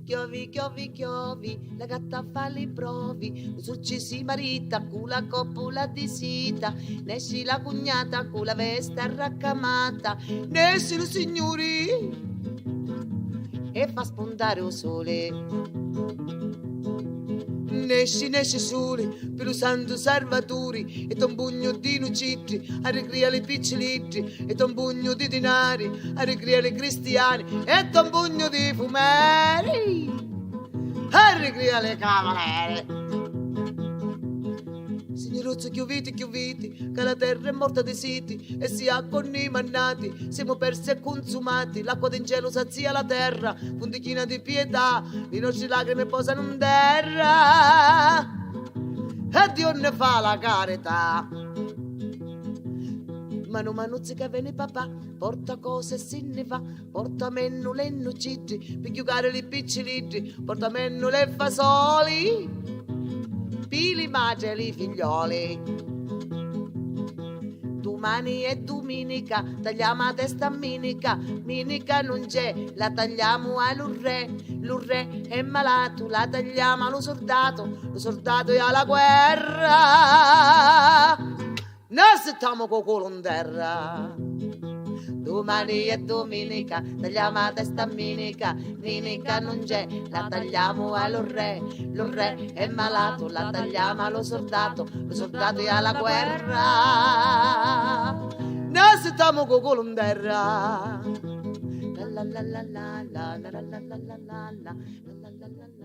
chiovi, chiovi, chiovi, la gatta fa le provi, lo surci si marita, con la coppola di sita, nesci la cognata, con la veste arraccamata, nesci i signori e fa spuntare il sole. Nesci soli, per lo santo salvatore, e un pugno di nuciti, a ricria le piccolitti, e un pugno di denari, a ricria le cristiani, e un pugno di fumeri, a ricria le cavaliere. Signoruzzo, chiuviti, che la terra è morta dei siti e si ha con i mannati, siamo persi e consumati, l'acqua del cielo sazia la terra, puntichina di pietà, le nostre lacrime posano in terra e Dio ne fa la carità. Mano manuzzica vene papà, porta cose e se ne va, porta menno le nuciti, per giocare le piccolitti, porta menno le fasoli, pili mageli figlioli. Domani è domenica, tagliamo a testa minica, minica non c'è, la tagliamo all'urre, l'urre è malato, la tagliamo allo soldato è alla guerra, noi stiamo con culo in terra. Domani è domenica, tagliamo a testa minica, minica non c'è, la tagliamo all'orre, l'orre è malato, la tagliamo allo soldato è alla guerra. Noi stiamo con culo in terra. La la la la la la la la la la la la la la la la.